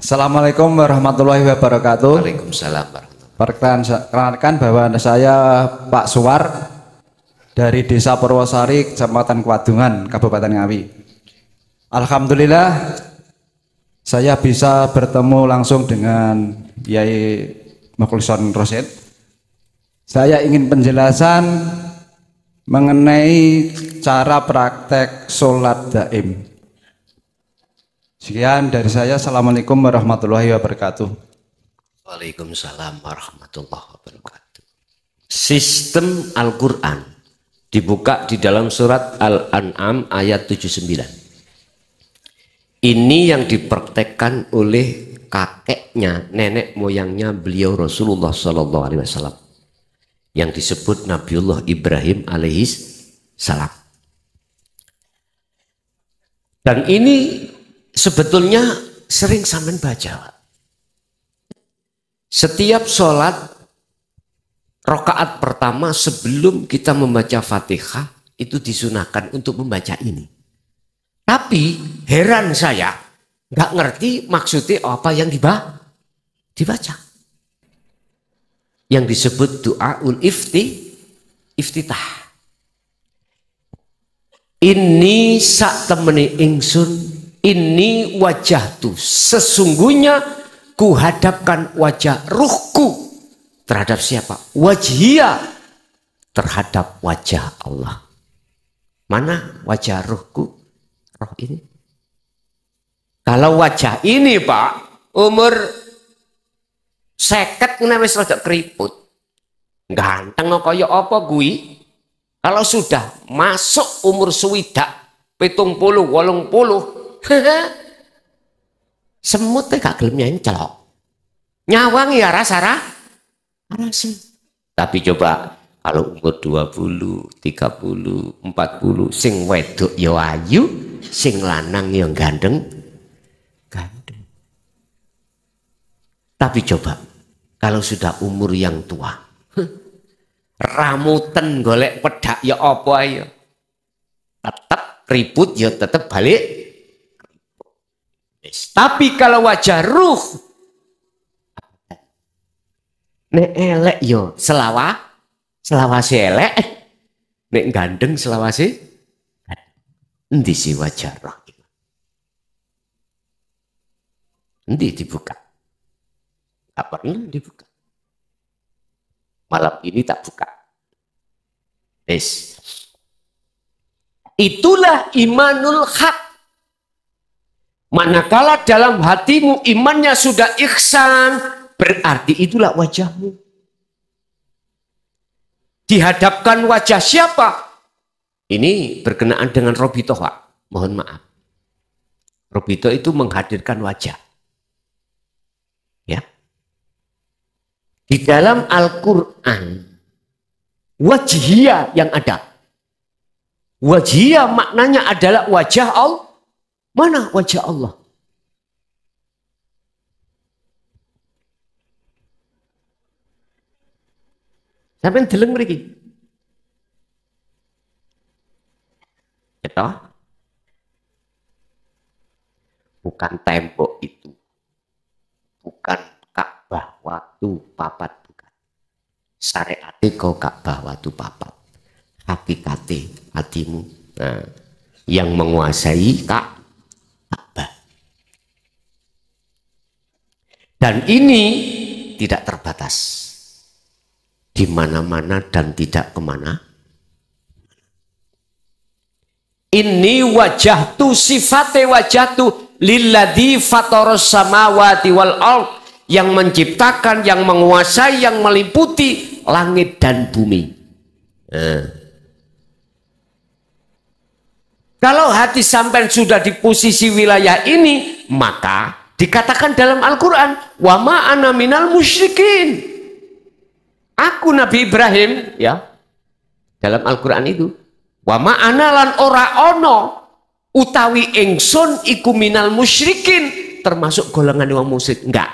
Assalamualaikum warahmatullahi wabarakatuh. Waalaikumsalam warahmatullahi Perkenalkan bahwa saya Pak Suwar dari Desa Purwosari, Kecamatan Kwadungan, Kabupaten Ngawi. Alhamdulillah saya bisa bertemu langsung dengan Yai Mukhlison Rosid. Saya ingin penjelasan mengenai cara praktek sholat daim. Sekian dari saya. Assalamualaikum warahmatullahi wabarakatuh. Waalaikumsalam warahmatullahi wabarakatuh. Sistem Al-Quran dibuka di dalam surat Al-An'am ayat 79. Ini yang dipraktekkan oleh kakeknya, nenek moyangnya beliau Rasulullah Sallallahu Alaihi Wasallam, yang disebut Nabiullah Ibrahim alaihis salam. Dan ini sebetulnya sering sampean baca. Setiap sholat rakaat pertama sebelum kita membaca Fatihah itu disunahkan untuk membaca ini. Tapi heran saya nggak ngerti maksudnya apa yang dibaca. Yang disebut doaul iftitah. Ini sak temeni ingsun, ini wajah tu, sesungguhnya kuhadapkan wajah ruhku terhadap siapa? Wajhia, terhadap wajah Allah. Mana wajah ruhku? Roh ini. Kalau wajah ini Pak, umur 50 wis rada keriput. Ganteng kaya apa kuwi? Kalau sudah masuk umur swidak 70, 80, semutnya gak gelem nyencelok. Nyawang ya rasa. Tapi coba kalau umur 20, 30, 40, sing wedok ya ayu, sing lanang ya gandeng. Tapi coba kalau sudah umur yang tua, ramutan golek pedak ya apa ya, tetap ribut ya tetap balik. Tapi kalau wajah ruh, nek elek yo selawase elek, nek gandeng selawase endi si wajah roh itu? Endi dibuka? Tak pernah dibuka. Malam ini tak buka. Itulah imanul haq. Manakala dalam hatimu imannya sudah ihsan, berarti itulah wajahmu. Dihadapkan wajah siapa? Ini berkenaan dengan Robito, Pak. Mohon maaf. Robito itu menghadirkan wajah. Ya. Di dalam Al-Quran, wajhiyah yang ada. Wajhiyah maknanya adalah wajah Allah. Mana wajah Allah? Sampai deleng mriki. Gitu? Bukan tembok itu. Bukan Ka'bah waktu papat, bukan. Syariate kau Ka'bah waktu papat. Hakikate hatimu. Nah, yang menguasai Ka'bah. Dan ini tidak terbatas. Di mana-mana dan tidak kemana. Ini wajah tu sifate wajah tu lilladzi fataras samawati wal ardh, yang menciptakan, yang menguasai, yang meliputi langit dan bumi. Kalau hati sampai sudah di posisi wilayah ini, maka dikatakan dalam Al-Quran, wa ma ana minal musyrikin. Aku Nabi Ibrahim, ya, dalam Al-Quran itu, wa ma ana lan ora ono utawi ingsun iku minal musyrikin, termasuk golongan wong musyrik. Enggak.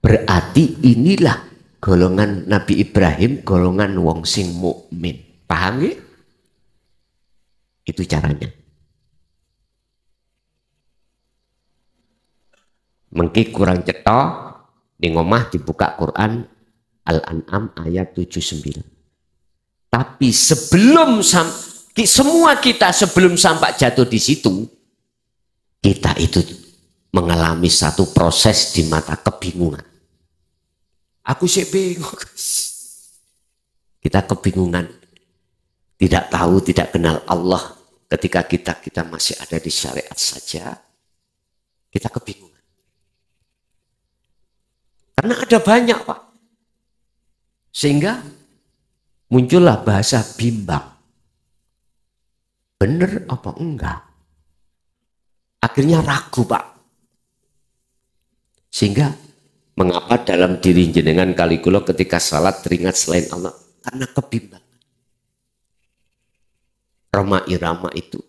Berarti inilah golongan Nabi Ibrahim, golongan wong sing mukmin. Paham ya? Itu caranya. Mengki kurang cetok di ngomah dibuka Quran Al-An'am ayat 79. Tapi sebelum semua kita sebelum sampai jatuh di situ, kita itu mengalami satu proses di mata kebingungan. Aku sih bingung. Kita kebingungan, tidak tahu, tidak kenal Allah. Ketika kita masih ada di syariat saja, kita kebingungan. Karena ada banyak, Pak. Sehingga muncullah bahasa bimbang. Benar apa enggak? Akhirnya ragu, Pak. Sehingga mengapa dalam diri jenengan kali kula ketika salat teringat selain Allah? Karena kebimbangan. Roma Irama itu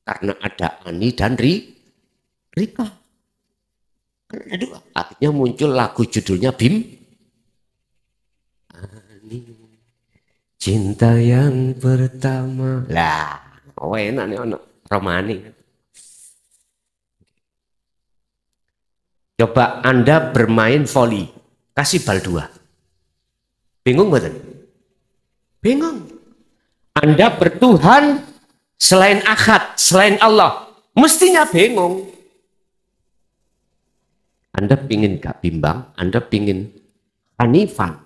karena ada Ani dan Rika. Aduh, akhirnya muncul lagu judulnya Ani, cinta yang pertama. Lah, oh enak nih ono Romani. Coba Anda bermain voli, kasih bal 2. Bingung betul? Bingung. Anda bertuhan selain Ahad, selain Allah, mestinya bingung. Anda pingin gak bimbang, Anda pingin hanifan,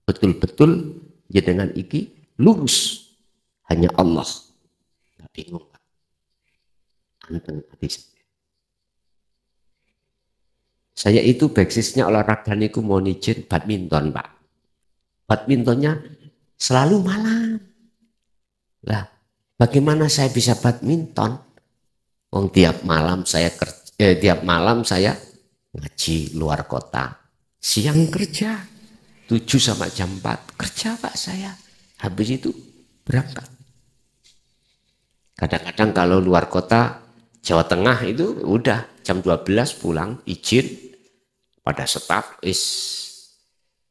betul-betul jenengan iki lurus, hanya Allah. Gak bingung, Pak. Anteng hati saya itu basisnya olahraga niku mau izin badminton, Pak. Badmintonnya selalu malam. Lah, bagaimana saya bisa badminton? Wong tiap malam saya ngaji luar kota. Siang kerja. 7 sampai jam 4 kerja, Pak, saya. Habis itu berangkat. Kadang-kadang kalau luar kota Jawa Tengah itu udah jam 12 pulang, izin pada staf,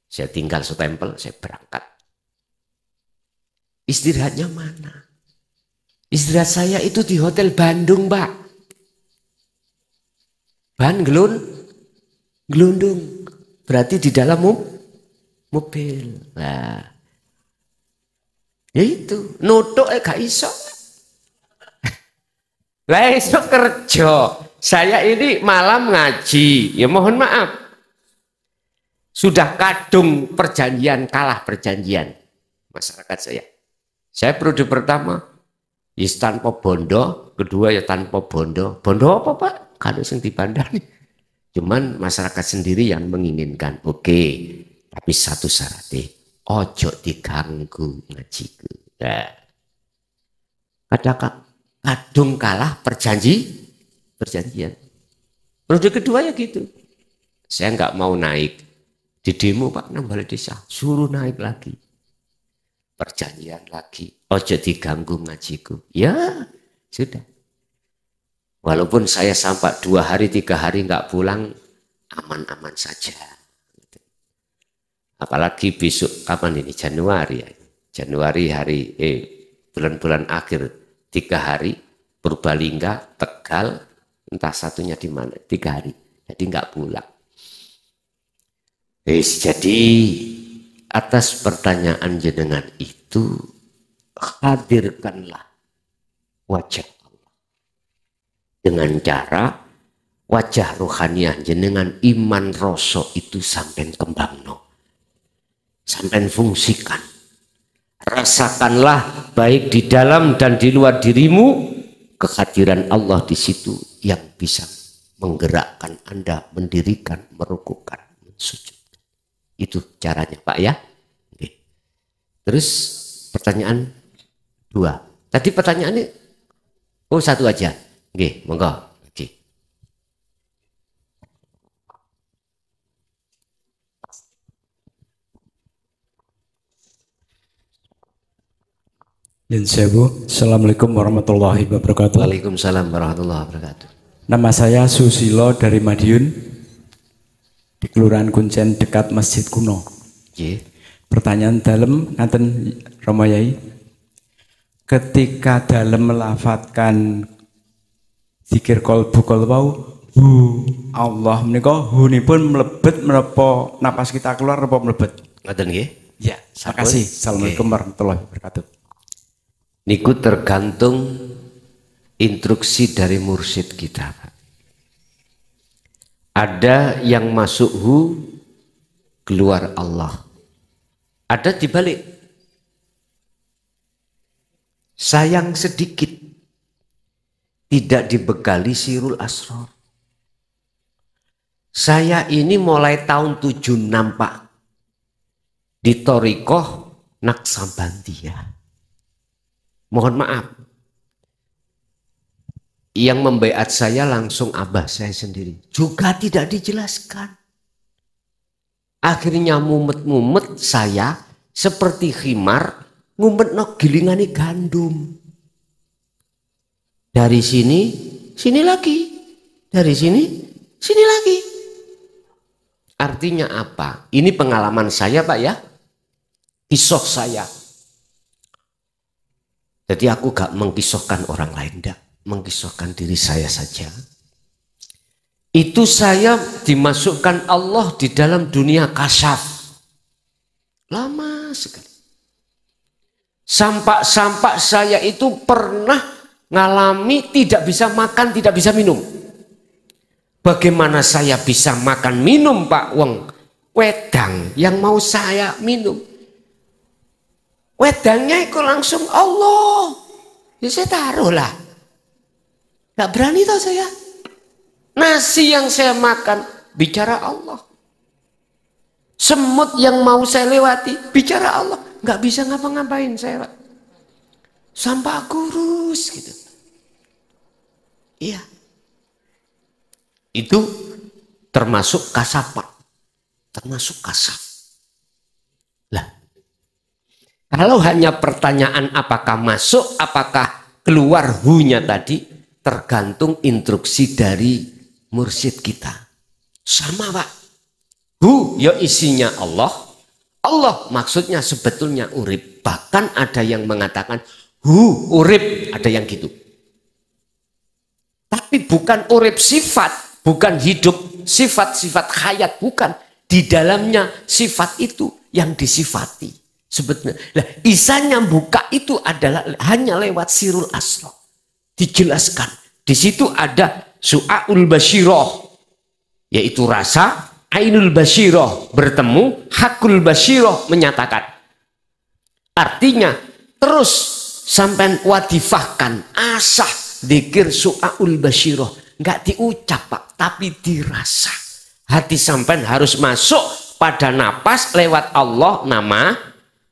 saya tinggal setempel, saya berangkat. Istirahatnya mana? Istirahat saya itu di Hotel Bandung, Pak. Gelundung. Berarti di dalam mobil. Nah, ya itu, nutuk gak iso. Lah iso kerja. Saya ini malam ngaji. Ya mohon maaf. Sudah kadung perjanjian, kalah perjanjian masyarakat saya. Saya periode pertama ya tanpa bondo, kedua ya tanpa bondo. Bondo apa, Pak? Kalau sing dibandani. Cuman masyarakat sendiri yang menginginkan. Oke, tapi satu syaratnya, ojo diganggu ngajiku. Nah, kadung kalah perjanjian. Periode kedua ya gitu. Saya nggak mau naik. Di demo, Pak, nang balai desa, suruh naik lagi. Perjanjian lagi. Ojo diganggu ngajiku. Ya, sudah. Walaupun saya sampai 2 hari, 3 hari nggak pulang, aman-aman saja. Apalagi besok, kapan ini? Januari ya. Januari bulan-bulan akhir, 3 hari, Purbalingga, Tegal, entah satunya di mana, 3 hari. Jadi nggak pulang. Jadi atas pertanyaan jenengan itu, hadirkanlah wajah Allah dengan cara wajah rohaniah jenengan iman rasa itu sampai kembangno, sampai fungsikan. Rasakanlah baik di dalam dan di luar dirimu kehadiran Allah di situ yang bisa menggerakkan Anda, mendirikan, merukukkan, mensujud. Itu caranya, Pak, ya. Oke. Terus pertanyaan 2. Tadi pertanyaannya, oh 1 aja. Oke, monggo. Oke. Assalamualaikum warahmatullahi wabarakatuh. Waalaikumsalam warahmatullahi wabarakatuh. Nama saya Susilo dari Madiun, di Kelurahan Kuncen dekat Masjid Kuno. Pertanyaan dalem ngaten Rama Yai. Ketika dalem melafatkan zikir kolbu kolwau, hu Allah menika hunipun mlebet menapa napas kita keluar apa mlebet? Ngoten nggih? Ya, terima kasih. Assalamualaikum warahmatullahi wabarakatuh. Niku tergantung instruksi dari mursyid kita, Pak. Ada yang masuk hu, keluar Allah. Ada dibalik. Sayang sedikit, tidak dibekali sirul asrar. Saya ini mulai tahun 76 Pak, di Thariqah Naqsabandiyah. Mohon maaf, yang membaiat saya langsung abah saya sendiri. Juga tidak dijelaskan. Akhirnya mumet-mumet saya seperti khimar ngumpet no gilingani gandum. Dari sini, sini lagi. Dari sini, sini lagi. Artinya apa? Ini pengalaman saya Pak ya. Kisah saya. Jadi aku gak mengkisahkan orang lain, enggak. Mengkisahkan diri saya saja. Itu saya dimasukkan Allah di dalam dunia kasyaf. Lama sekali. Sampak-sampak saya itu pernah ngalami tidak bisa makan, tidak bisa minum. Bagaimana saya bisa makan minum Pak Wong? Wedang yang mau saya minum. Wedangnya itu langsung Allah. Ya saya taruh lah. Gak berani tau saya. Nasi yang saya makan bicara Allah. Semut yang mau saya lewati bicara Allah. Gak bisa ngapa-ngapain saya Pak. Sampah kurus gitu. Iya. Itu termasuk kasaf Pak. Termasuk kasaf. Lah. Kalau hanya pertanyaan apakah masuk, apakah keluar hunya tadi, tergantung instruksi dari mursyid kita. Sama Pak. Hu ya isinya Allah. Allah maksudnya sebetulnya urip. Bahkan ada yang mengatakan hu urip. Ada yang gitu. Tapi bukan urip sifat. Bukan hidup sifat-sifat hayat. Bukan. Di dalamnya sifat itu yang disifati. Sebetulnya. Nah, isanya buka itu adalah hanya lewat sirul asra. Dijelaskan. Di situ ada su'aul basyirah. Yaitu rasa. Ainul basyirah bertemu. Hakul basyirah menyatakan. Artinya terus sampai wadifahkan. Asah dzikir su'aul basyirah. Enggak diucap Pak. Tapi dirasa. Hati sampai harus masuk pada napas lewat Allah nama.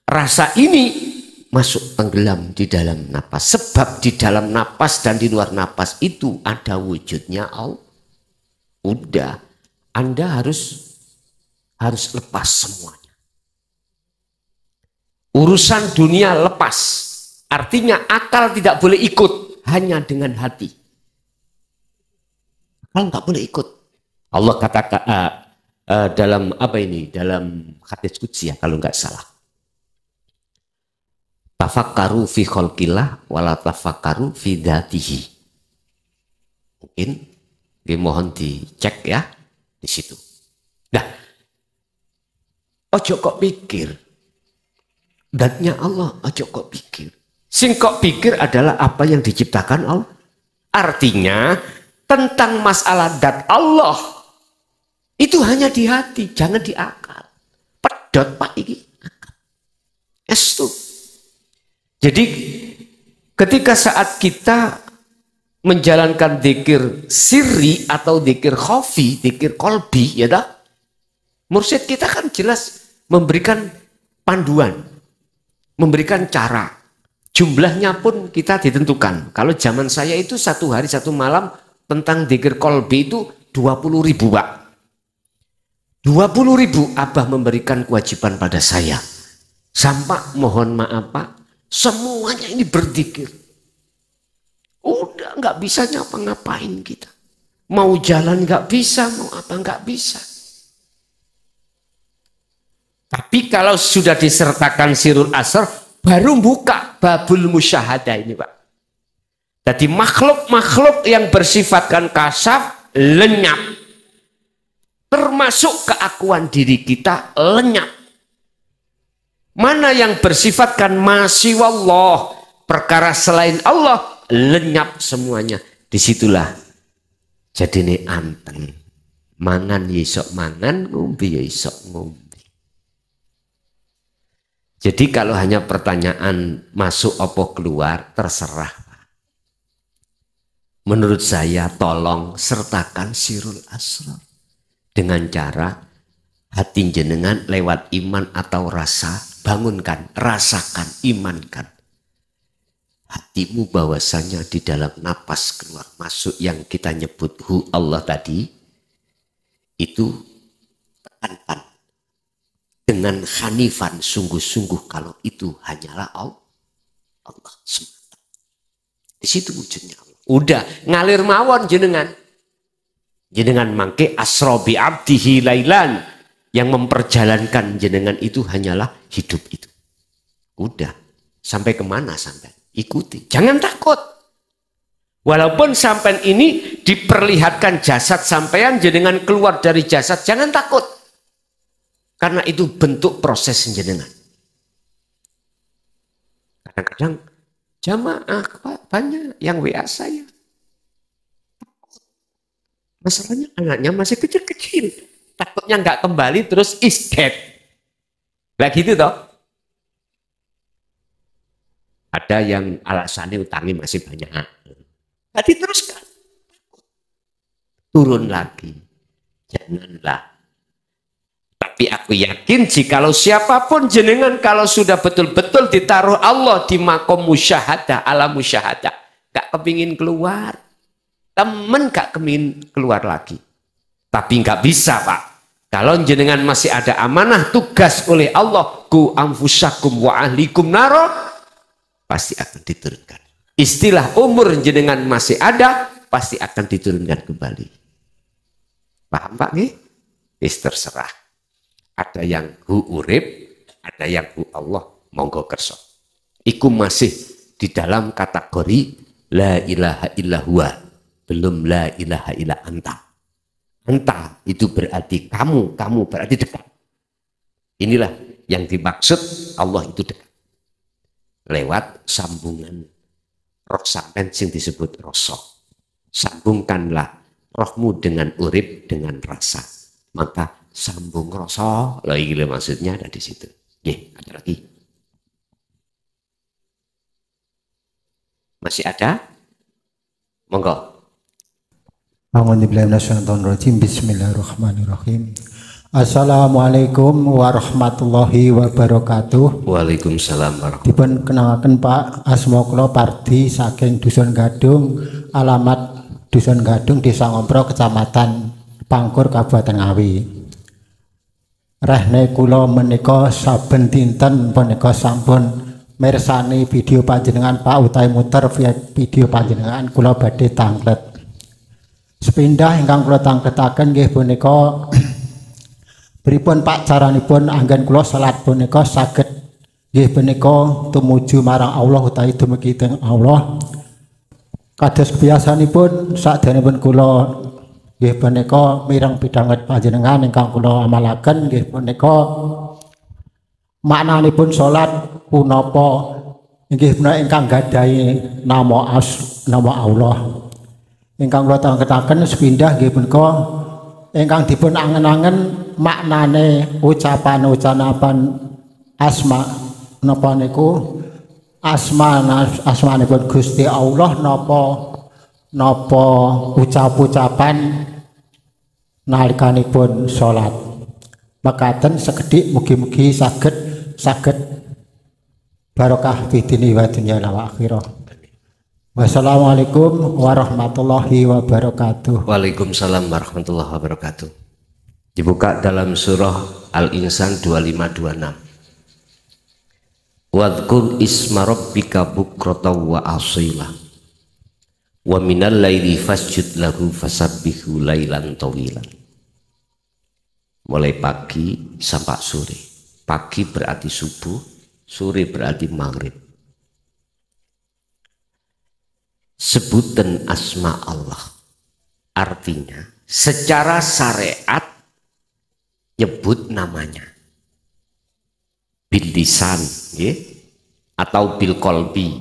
Rasa ini masuk tenggelam di dalam napas. Sebab di dalam napas dan di luar napas itu ada wujudnya Allah. Udah, Anda harus lepas semuanya. Urusan dunia lepas. Artinya akal tidak boleh ikut. Hanya dengan hati. Akal nggak boleh ikut. Allah katakan dalam apa ini? Dalam hadits qudsi ya kalau nggak salah. Tafakkaru fi khalqillah wala tafakkaru fi dzatihi. Mungkin mohon dicek ya di situ. Nah, ojo kok pikir datnya Allah, ojo kok pikir. Sing kok pikir adalah apa yang diciptakan Allah. Artinya tentang masalah dat Allah itu hanya di hati, jangan di akal. Pedot Pak ini. Estu. Jadi ketika saat kita menjalankan dzikir sirri atau dzikir khafi, dzikir kolbi, ya dah. Mursyid kita kan jelas memberikan panduan, memberikan cara. Jumlahnya pun kita ditentukan. Kalau zaman saya itu 1 hari 1 malam tentang dzikir kolbi itu 20.000 Pak. 20.000 Abah memberikan kewajiban pada saya. Sampai mohon maaf Pak. Semuanya ini berzikir. Udah nggak bisa ngapa-ngapain kita. Mau jalan nggak bisa, mau apa nggak bisa. Tapi kalau sudah disertakan sirul asr, baru buka babul musyahadah ini Pak. Jadi makhluk-makhluk yang bersifatkan kasaf lenyap. Termasuk keakuan diri kita lenyap. Mana yang bersifatkan masih wallah, perkara selain Allah, lenyap semuanya. Disitulah jadi ini anteng. Mangan yisok mangan, ngombe yisok ngombe. Jadi kalau hanya pertanyaan masuk apa keluar, terserah. Menurut saya tolong sertakan sirul asrar. Dengan cara hati jenengan lewat iman atau rasa, bangunkan, rasakan, imankan. Hatimu bahwasanya di dalam napas keluar masuk yang kita nyebut hu Allah tadi, itu tekankan dengan hanifan sungguh-sungguh kalau itu hanyalah Allah semata. Di situ wujudnya Allah. Udah ngalir mawon jenengan. Jenengan mangke asrobi abdihi lailan, yang memperjalankan jenengan itu hanyalah hidup itu. Udah sampai kemana sampai? Ikuti, jangan takut. Walaupun sampean ini diperlihatkan jasad sampean, jenengan keluar dari jasad, jangan takut. Karena itu bentuk proses jenengan. Kadang-kadang jamaah banyak yang WA saya. Masalahnya anaknya masih kecil-kecil. Takutnya nggak kembali terus is dead. Lah gitu toh. Ada yang alasannya utangi masih banyak. Tadi teruskan. Turun lagi. Janganlah. Tapi aku yakin jikalau siapapun jenengan kalau sudah betul-betul ditaruh Allah di makom musyahadah, alam musyahadah, gak kepingin keluar. Temen gak kepingin keluar lagi. Tapi gak bisa Pak. Kalau jenengan masih ada amanah tugas oleh Allah, ku anfusakum wa ahlikum naro, pasti akan diturunkan. Istilah umur jenengan masih ada, pasti akan diturunkan kembali. Paham Pak nih? Terserah. Ada yang hu urip, ada yang hu Allah, monggo kerso. Iku masih di dalam kategori la ilaha illa huwa, belum la ilaha illa anta. Anta itu berarti kamu berarti dekat. Inilah yang dimaksud Allah itu dekat. Lewat sambungan roh sampean sing disebut rasa. Sambungkanlah rohmu dengan urip, dengan rasa. Maka sambung rasa, loh ini maksudnya ada di situ. Ada lagi. Masih ada? Monggo. Bismillahirrahmanirrahim. Assalamualaikum warahmatullahi wabarakatuh. Waalaikumsalam warahmatullahi wabarakatuh. Dipun kenalaken Pak, asma kula Pardi saking Dusun Gadung, alamat Dusun Gadung, Desa Ngompro, Kecamatan Pangkur, Kabupaten Ngawi. Rehne kula menika saben dinten menika sampun mirsani video panjenengan Pak, utawi muter video panjenengan kula badhe tanglet. Sepindah ingkang kula tangletaken nggih punika pripun Pak caranipun anggen kula salat punika saged nggih punika tumuju marang Allah utawi dumugi teng Allah. Kados kebiasanipun sakdenipun kula nggih punika mireng pidhanget panjenengan ingkang kula amalaken nggih punika maknanipun salat punapa inggih menika ingkang gadhahi nama Allah. Ingkang kula tangletaken sepindah nggih punika ingkang dipun angen-angen maknane ucapan-ucapan asma napa niku asmanipun Gusti Allah napa ucapan nalikanipun salat. Mekaten sekedhik mugi-mugi saged barokah fidini wa dunya wa akhirah. Wassalamualaikum warahmatullahi wabarakatuh. Waalaikumsalam warahmatullahi wabarakatuh. Dibuka dalam surah Al-Insan 2526. Wadhkur isma rabbika bukratan wa asila. Wa minal laili fasjud lahu fasabbihu lailan tawilan. Mulai pagi sampai sore. Pagi berarti subuh, sore berarti maghrib. Sebutan asma Allah. Artinya secara syariat nyebut namanya bil lisan, atau bil kolbi.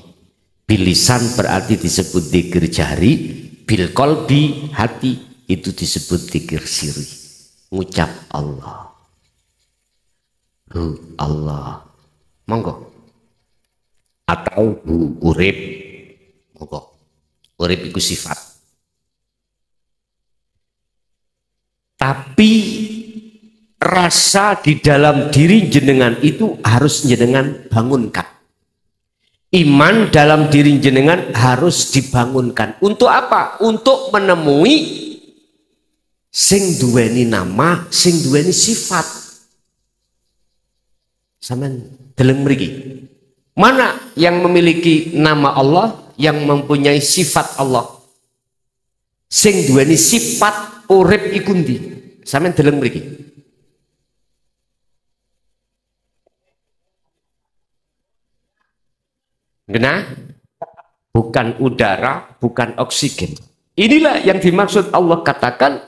Bil lisan berarti disebut dzikir jari, bil kolbi hati itu disebut dzikir sirri. Ngucap Allah, Allah, monggo. Atau urip, monggo. Urip itu sifat. Tapi rasa di dalam diri jenengan itu harus jenengan bangunkan. Iman dalam diri jenengan harus dibangunkan. Untuk apa? Untuk menemui sing duweni nama, sing duweni sifat. Sampeyan deleng mriki. Mana yang memiliki nama Allah, yang mempunyai sifat Allah? Sing duweni sifat urip iku ndi? Sampeyan deleng mriki. Nah, bukan udara, bukan oksigen. Inilah yang dimaksud Allah katakan,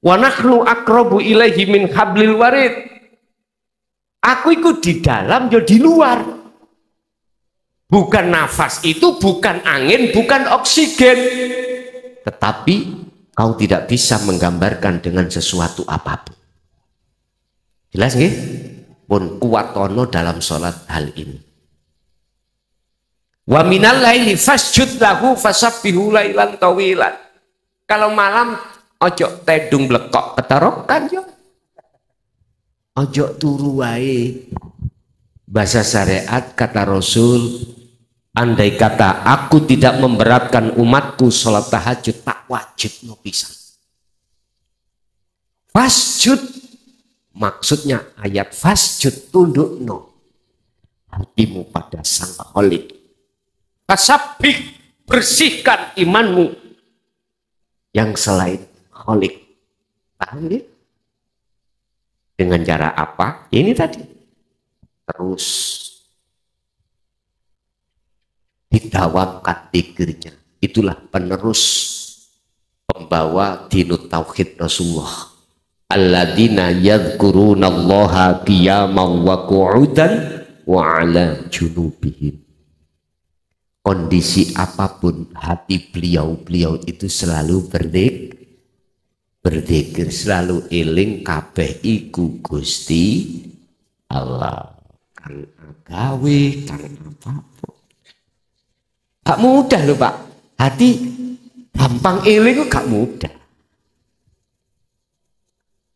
wa nahnu aqrabu ilaihi min hablil warid. Aku ikut di dalam, ya di luar. Bukan nafas itu, bukan angin, bukan oksigen. Tetapi kau tidak bisa menggambarkan dengan sesuatu apapun. Jelas nggih? Pun kuwatono dalam sholat hal ini. Wa minal laili fasjud lahu fasabbihu lailan tawilan. Kalau malam ojo tedung blekok ketarokan yo. Ojo turu wae. Bahasa syariat kata Rasul, andai kata aku tidak memberatkan umatku sholat tahajud, tak wajib no pisan. Fasjud maksudnya ayat fasjud, tunduk no hatimu pada Sang Khalik. Fasabih, bersihkan imanmu yang selain Khalik. Paham ya? Dengan cara apa? Ini tadi. Terus didawamkan dzikirnya. Itulah penerus pembawa dinut tauhid Rasulullah. Alladzina yadhkurunallaha qiyaman wa qu'udan wa 'ala junubihim. Kondisi apapun hati beliau itu selalu berzikir, selalu eling kabeh iku Gusti Allah. Kang agawe, kang apapun. Gak mudah loh Pak. Hati gampang eling gak mudah.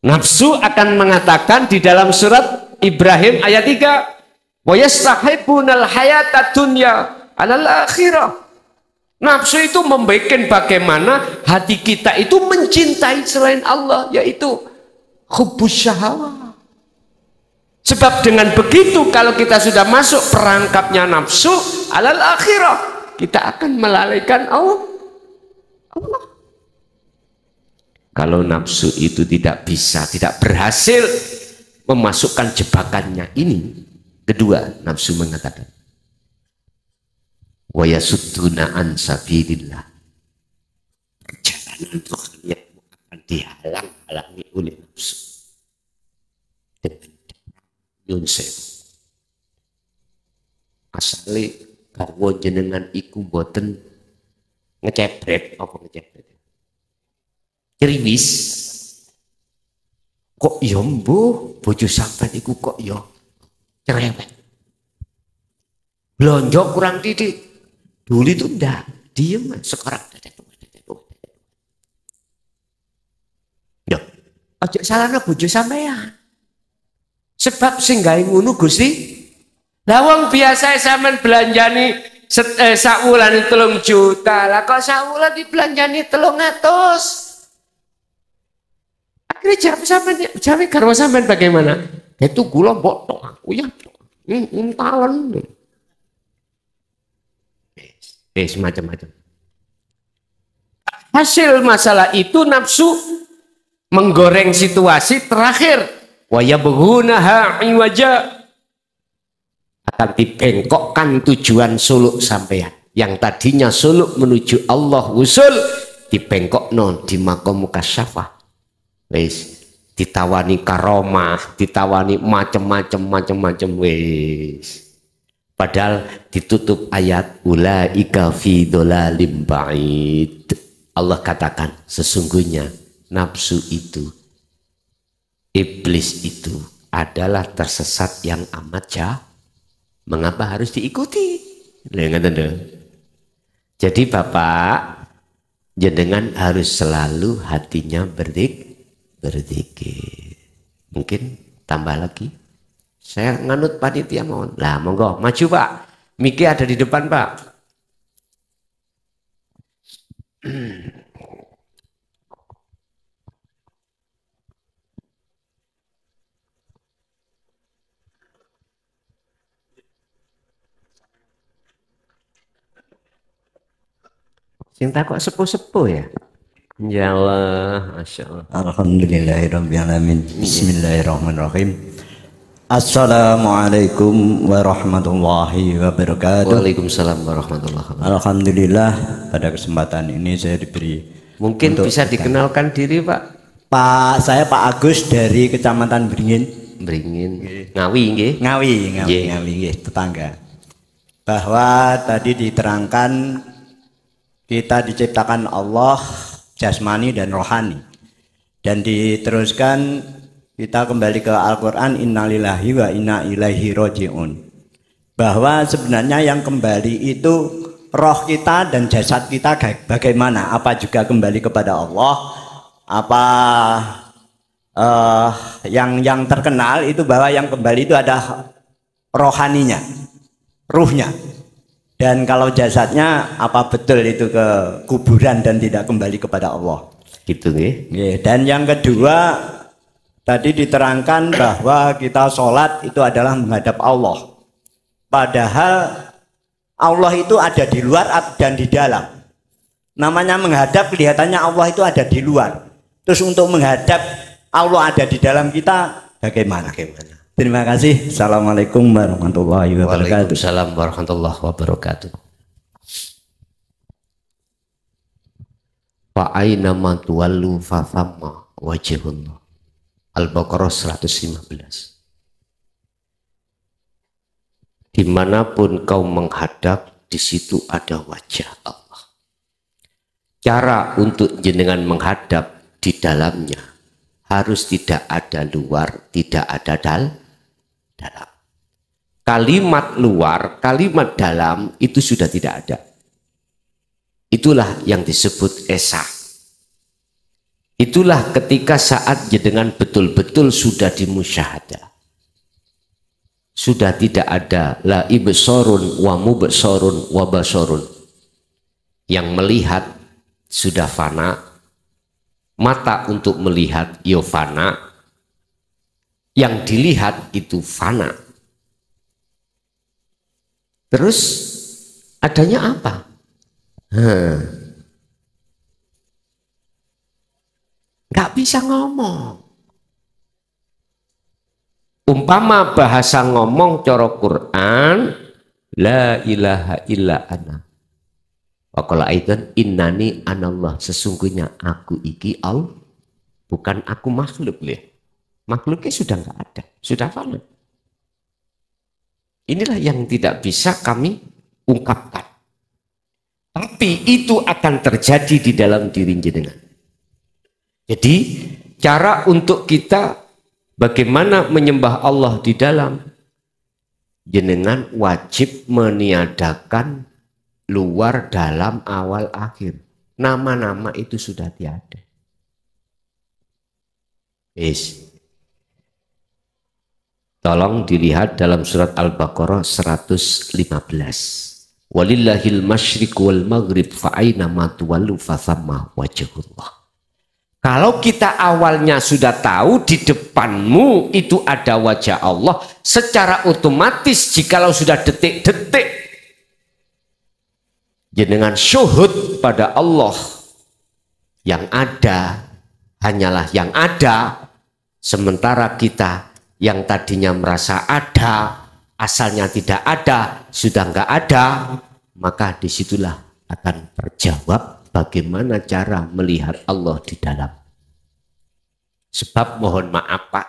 Nafsu akan mengatakan di dalam surat Ibrahim ayat 3, wa yastahibunal hayata dunya alal akhirah. Nafsu itu membuat bagaimana hati kita itu mencintai selain Allah, yaitu hubbus syahwat. Sebab dengan begitu kalau kita sudah masuk perangkapnya nafsu alal akhirah, kita akan melalaikan Allah. Kalau nafsu itu tidak bisa, tidak berhasil memasukkan jebakannya ini, kedua nafsu mengatakan wa yasudduna an sabilillah. Perjalanan rohaniatmu akan dihalang-halangi oleh nafsu. Dengan nyun sewu. Asale garwa jenengan iku mboten ngecepret apa ngecepret. Ceriwis. Kok ya mbuh bojo sampean iku kok ya cerewet. Blonjo kurang titik. Dulu itu enggak, diem, sekarang ya, aja salahna bojo sampean. Sebab sing gawe ngono Gusti. Lah wong biasa sampean belanjani sakwulan 3 juta. Lah kok sakwulan dibelanjani 300. Akhirnya jawab sampean, jawab garwa sampean bagaimana? Itu gula mbok tok aku ya. Talen. Semacam-macam. Hasil masalah itu nafsu menggoreng situasi terakhir. Wa yabghunaha iwaja, akan dibengkokkan tujuan suluk sampean. Yang tadinya suluk menuju Allah usul dibengkokno di makom mukasyafah, wis ditawani karomah, ditawani macem-macem wis. Padahal ditutup ayat ulaika fi dhalalim ba'id. Allah katakan sesungguhnya nafsu itu, iblis itu adalah tersesat yang amat jauh. Mengapa harus diikuti? Jadi Bapak, jenengan harus selalu hatinya berzikir. Mungkin tambah lagi. Saya nganut panitia mohon. Lah monggo maju Pak. Miki ada di depan Pak. Cinta kok sepuh-sepuh ya? Ya Allah, Masya Allah. Alhamdulillahirrahmanirrahim. Bismillahirrahmanirrahim. Assalamualaikum warahmatullahi wabarakatuh. Waalaikumsalam warahmatullahi wabarakatuh. Alhamdulillah pada kesempatan ini saya diberi. Mungkin bisa dikenalkan diri Pak. Saya Pak Agus dari Kecamatan Beringin. Beringin. Ngawi nggih. Ngawi tetangga. Bahwa tadi diterangkan kita diciptakan Allah jasmani dan rohani. Dan diteruskan kita kembali ke Al-Quran, innalillahi wa inna ilaihi roji'un. Bahwa sebenarnya yang kembali itu roh kita dan jasad kita bagaimana? Apa juga kembali kepada Allah? Apa yang terkenal itu bahwa yang kembali itu ada rohaninya, ruhnya. Dan kalau jasadnya apa betul itu ke kuburan dan tidak kembali kepada Allah? Gitu nih. Dan yang kedua, tadi diterangkan bahwa kita sholat itu adalah menghadap Allah. Padahal Allah itu ada di luar dan di dalam. Namanya menghadap, kelihatannya Allah itu ada di luar. Terus untuk menghadap Allah ada di dalam kita, bagaimana? Terima kasih. Assalamualaikum warahmatullahi wabarakatuh. Waalaikumsalam warahmatullahi wabarakatuh. Fa aina ma tuwallu fa thamma wajhullah. Al-Baqarah 115. Dimanapun kau menghadap, di situ ada wajah Allah. Cara untuk jenengan menghadap di dalamnya harus tidak ada luar, tidak ada dalam. Kalimat luar, kalimat dalam itu sudah tidak ada. Itulah yang disebut esa. Itulah ketika saat jenengan betul-betul sudah dimusyahadah. Sudah tidak ada la ibsorun wa mubsorun wa basorun. Yang melihat sudah fana, mata untuk melihat yo fana, yang dilihat itu fana. Terus adanya apa? Nggak bisa ngomong. Umpama bahasa ngomong cara Quran, la ilaha illa ana. Wa qala aidan innani anallah, sesungguhnya aku iki Allah, bukan aku makhluk lihat. Makhluknya sudah nggak ada, sudah fana. Inilah yang tidak bisa kami ungkapkan. Tapi itu akan terjadi di dalam diri jenengan. Jadi cara untuk kita bagaimana menyembah Allah di dalam, jenengan wajib meniadakan luar, dalam, awal, akhir. Nama-nama itu sudah tiada. Tolong dilihat dalam surat Al-Baqarah 115. Walillahil masyriq wal maghrib fa aina ma tuwallu fa thamma wajhullah. Kalau kita awalnya sudah tahu di depanmu itu ada wajah Allah, secara otomatis jikalau sudah detik-detik jenengan syuhud pada Allah, yang ada hanyalah yang ada, sementara kita yang tadinya merasa ada, asalnya tidak ada, sudah nggak ada, maka disitulah akan terjawab bagaimana cara melihat Allah di dalam. Sebab mohon maaf Pak,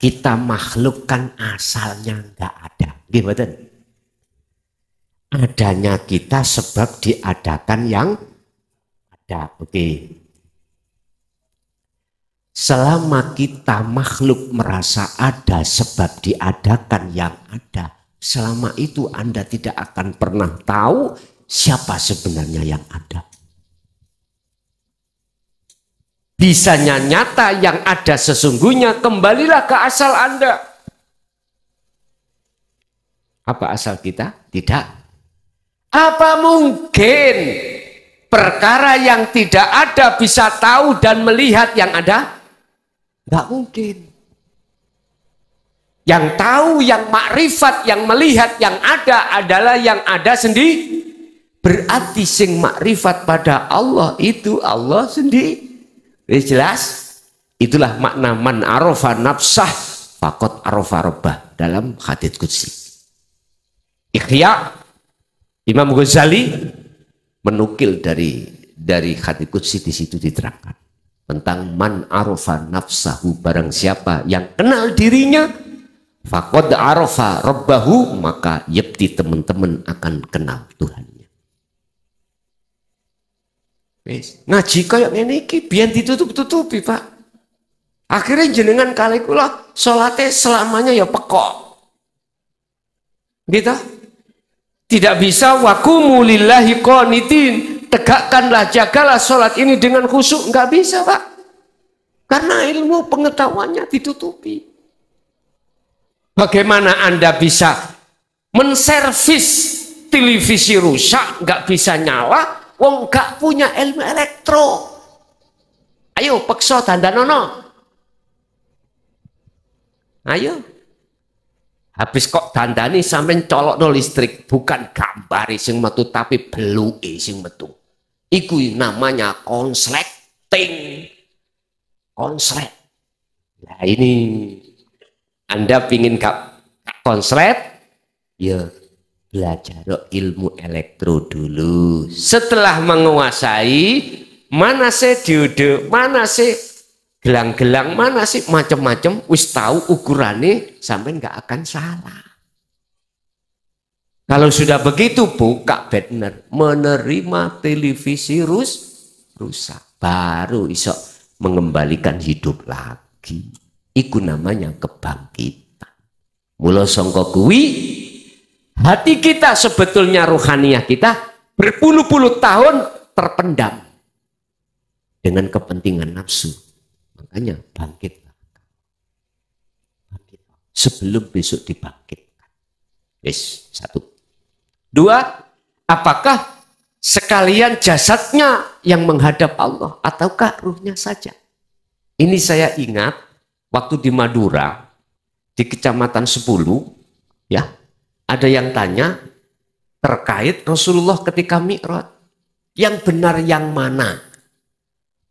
kita makhluk kan asalnya nggak ada. Gimana? Adanya kita sebab diadakan yang ada. Oke. Selama kita makhluk merasa ada sebab diadakan yang ada, selama itu Anda tidak akan pernah tahu siapa sebenarnya yang ada. Bisanya nyata yang ada sesungguhnya, kembalilah ke asal Anda. Apa asal kita? Tidak. Apa mungkin perkara yang tidak ada bisa tahu dan melihat yang ada? Nggak mungkin. Yang tahu, yang makrifat, yang melihat yang ada adalah yang ada sendiri. Berarti sing makrifat pada Allah itu Allah sendiri. Jelas? Itulah makna man arafa nafsah faqad arafa rabbah dalam hadits qudsi. Ikhya Imam Ghazali menukil dari hadits qudsi, di situ diterangkan tentang man arafa nafsahu, barang siapa yang kenal dirinya faqad arafa rabbahu, maka yepti teman-teman akan kenal Tuhannya. Ngaji kayak ngene iki biyen ditutup-tutupi, Pak. Akhirnya jenengan kali kula salate selamanya ya pekok. Gitu? Tidak bisa waqumu lillahi qanitin, tegakkanlah, jagalah salat ini dengan khusyuk, enggak bisa, Pak. Karena ilmu pengetahuannya ditutupi. Bagaimana Anda bisa menservis televisi rusak, enggak bisa nyala? Wong gak punya ilmu elektro. Ayo peksa dandanono. Ayo. Habis kok dandani sampai colokno listrik, bukan gambari sing metu tapi beluke sing metu. Iku namanya konsleting. Konslet. Nah ini Anda pingin konslet? Ya belajar ilmu elektro dulu. Setelah menguasai, mana sih diodo, mana sih gelang-gelang, mana sih macam-macam, wis tahu ukurannya, sampai nggak akan salah. Kalau sudah begitu, buka bener, menerima televisi rusak, baru iso mengembalikan hidup lagi. Iku namanya kebangkitan. Mula sangka kuwi hati kita sebetulnya rohaniah kita berpuluh-puluh tahun terpendam dengan kepentingan nafsu. Makanya bangkit. Sebelum besok dibangkitkan. Yes, 1. 2, apakah sekalian jasadnya yang menghadap Allah ataukah ruhnya saja? Ini saya ingat waktu di Madura, di Kecamatan 10, ya. Ada yang tanya terkait Rasulullah ketika Mi'raj. Yang benar yang mana?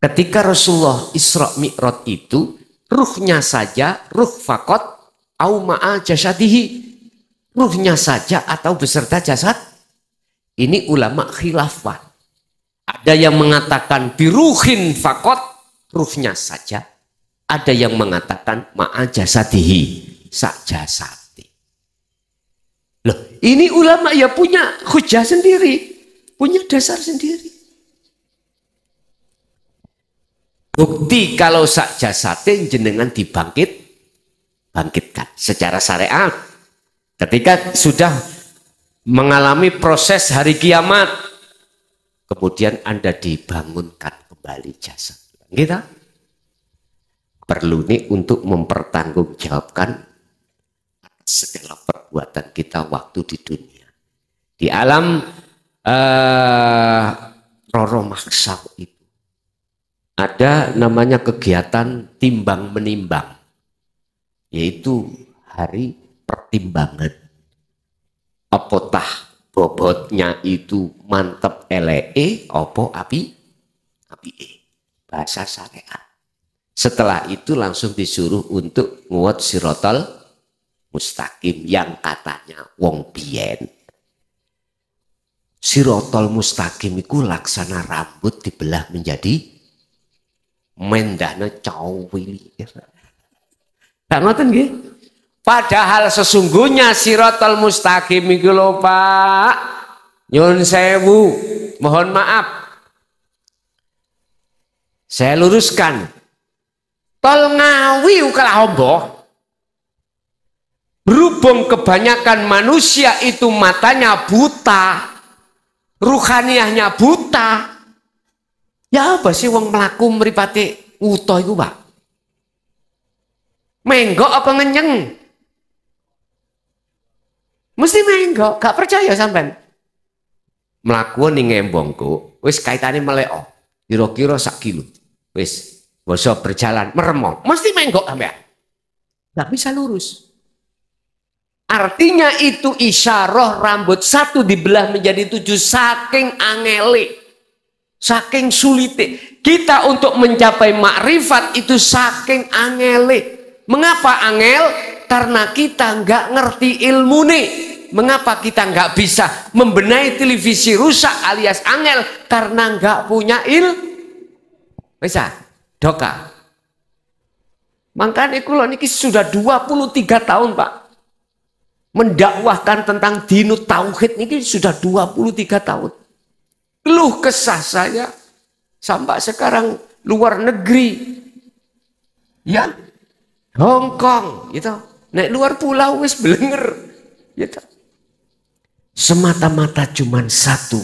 Ketika Rasulullah Isra Mi'raj itu, ruhnya saja, ruh faqat, au ma'a jasadihi. Ruhnya saja atau beserta jasad? Ini ulama khilafah. Ada yang mengatakan biruhin faqat, ruhnya saja. Ada yang mengatakan ma'a jasadihi, sak jasad. Loh, ini ulama ya punya hujah sendiri, punya dasar sendiri. Bukti kalau sak jasate jenengan bangkitkan secara syariat. Ketika sudah mengalami proses hari kiamat, kemudian Anda dibangunkan kembali jasad. Gitu? Perlu nih untuk mempertanggungjawabkan segala perbuatan kita waktu di dunia. Di alam Roro Maksau itu ada namanya kegiatan timbang menimbang, yaitu hari pertimbangan. Apotah bobotnya itu mantep eleke opo api bahasa syariat. Setelah itu langsung disuruh untuk nguat sirotol mustaqim yang katanya wong biyen. Sirotol mustaqim iku laksana rambut dibelah menjadi mendana cawili. Tak ngoten nggih? Padahal sesungguhnya sirotol mustaqim iku lho Pak. Nyun sewu, mohon maaf. Saya luruskan. Tol Ngawi ukalah omboh. Berhubung kebanyakan manusia itu matanya buta, ruhaniahnya buta. Ya apa sih wong melaku meripati uto itu Pak? Menggok apa ngenyeng? Mesti menggok, gak percaya sampean. Melaku ning ngembongku, wis kaitane meleo. Kira-kira sak kilo. Wis, boso berjalan meremong, mesti menggok sampean. Gak bisa lurus. Artinya itu isyarah rambut satu dibelah menjadi 7 saking angele, saking sulite. Kita untuk mencapai makrifat itu saking angele. Mengapa angel? Karena kita nggak ngerti ilmu nih. Mengapa kita nggak bisa membenahi televisi rusak alias angel? Karena nggak punya bisa doka. Makanya kula niki sudah 23 tahun Pak. Mendakwahkan tentang dinut tauhid ini sudah 23 tahun. Keluh kesah saya sampai sekarang luar negeri. Ya. Hong Kong gitu. Naik luar pulau wis belenger. Gitu. Semata-mata cuman satu.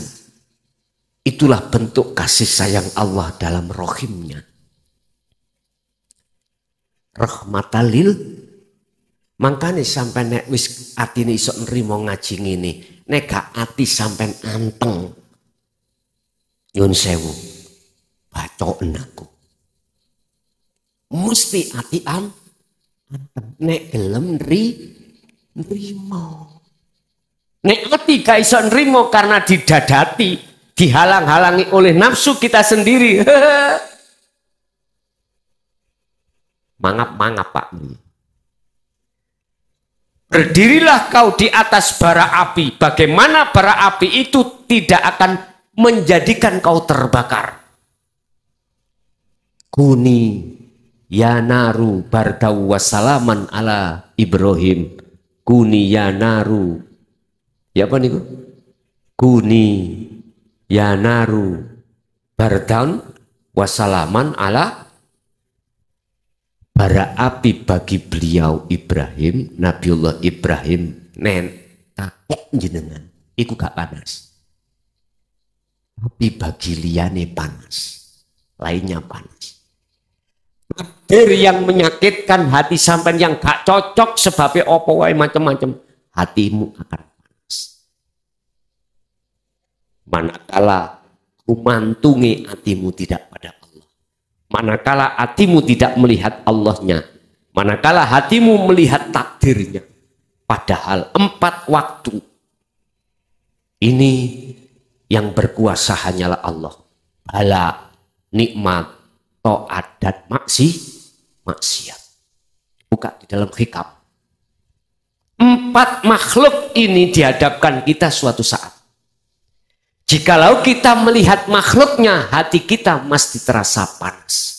Itulah bentuk kasih sayang Allah dalam rohimnya. Rahmatalil. Makanya sampai nek wis atine iso nrimo ngaji ngene, nek gak ati sampean anteng. Nyun sewu. Bacoken aku. Mesti ati anteng. Nek gelem nrimo. Nek ati gak iso nrimo karena didadati, dihalang-halangi oleh nafsu kita sendiri. Mangap-mangap Pak. Berdirilah kau di atas bara api. Bagaimana bara api itu tidak akan menjadikan kau terbakar. Kuni ya naru bardau wassalaman ala Ibrahim. Kuni ya naru. Ya apa niku? Kuni ya naru bardau wassalaman ala bara api bagi beliau Ibrahim, Nabiullah Ibrahim, kakek jenengan, iku gak panas. Tapi bagi liyane panas, lainnya panas. Takdir yang menyakitkan hati sampean yang gak cocok sebabnya opo wae macam-macam, hatimu akan panas. Manakala kumantungi hatimu tidak pada Allah. Manakala hatimu tidak melihat Allahnya, manakala hatimu melihat takdirnya, padahal 4 waktu ini yang berkuasa hanyalah Allah. Bala, nikmat, taat dan maksiat. Buka di dalam hikam. 4 makhluk ini dihadapkan kita suatu saat. Jikalau kita melihat makhluknya, hati kita mesti terasa panas.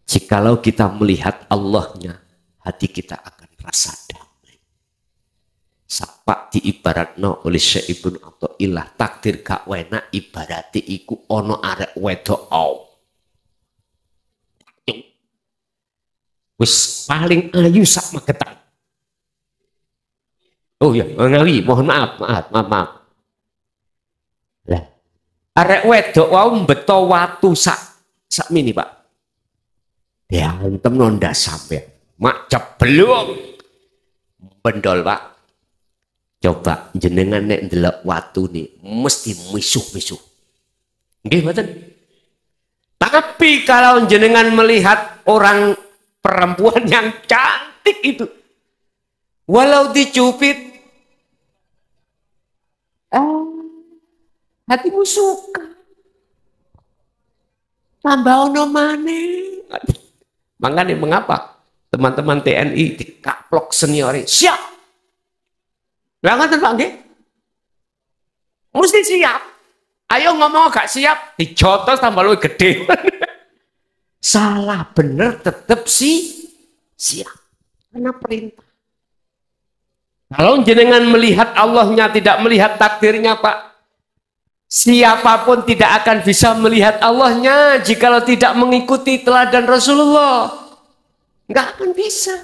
Jikalau kita melihat Allahnya, hati kita akan rasa damai. Sapa diibaratno oleh Syekh Ibnu Athaillah, takdir gak wena ibarati iku ono arek wedok wis paling ayu sak magetan. Oh ya, Ngawi, mohon maaf. Lah, arek wedok wau mbeto watu sak mini, Pak. Ya, antem nonda sampe. Mak jeblok. Bendol, Pak. Coba jenengan nek ndelok watu nih mesti misuh-misuh. Nggih, mboten? Tapi kalau jenengan melihat orang perempuan yang cantik itu, walau dicubit, hatimu suka. Tambah ono maneh. Makanya mengapa teman-teman TNI dikaplok seniori, siap. Lah ngoten Pak nggih. Mesti siap. Ayo ngomong gak siap, dijotos tambah luwih gede. Salah bener tetep siap. Karena perintah. Kalau jenengan melihat Allahnya tidak melihat takdirnya Pak, siapapun tidak akan bisa melihat Allahnya jikalau tidak mengikuti teladan Rasulullah. Nggak akan bisa.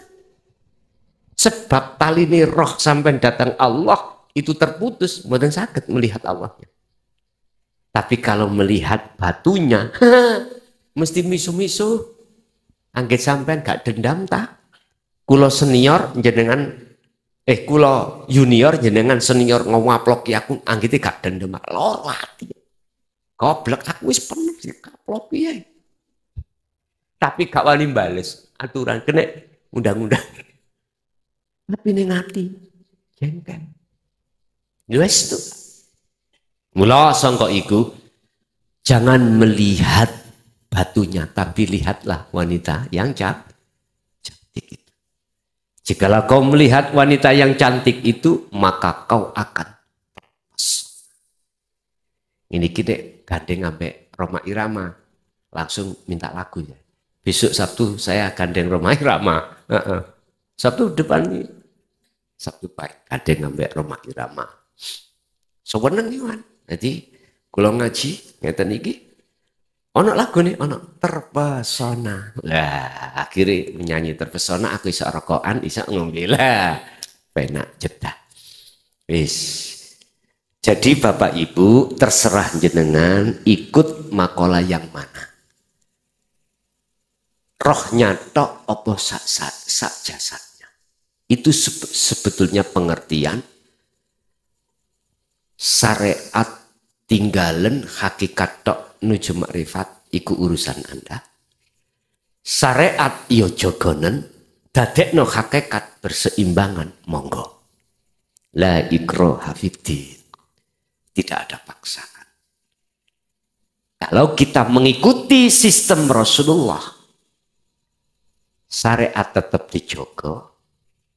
Sebab tali ini roh sampai datang Allah itu terputus, mboten saged melihat Allahnya. Tapi kalau melihat batunya, mesti misu-misu. Anggit sampean gak dendam tak? Kulo senior jenengan kulo junior jenengan senior ngomaploki aku anggite gak dendam loro ati. Goblok aku wis penuh sih kaplok piye. Tapi gak wani bales aturan kena undang-undang. Tapi ning ati jengkel. Wis tuh. Mula sangka iku jangan melihat batunya tapi lihatlah wanita yang cantik itu. Jikalau kau melihat wanita yang cantik itu maka kau akan ini kita gandeng sampai Roma Irama langsung minta lagu ya. Besok Sabtu saya gandeng Roma Irama. Sabtu depan ini Sabtu baik gandeng sampai Roma Irama. Sewenang iwan. Jadi kalau ngaji ngeten iki ono lagu nih ono terpesona. Lah akhirnya menyanyi terpesona aku iso rokokan iso ngombe lah. Penak jedah. Wis. Jadi Bapak Ibu terserah jenengan ikut makola yang mana. Rohnya tok apa sak jasadnya. Itu sebetulnya pengertian syariat tinggalan hakikat tok nuju makrifat iku urusan Anda. Syariat yo jogonen dadekno hakikat berseimbangan monggo. La ikraha fiddin. Tidak ada paksaan. Kalau kita mengikuti sistem Rasulullah, syariat tetap dijogo.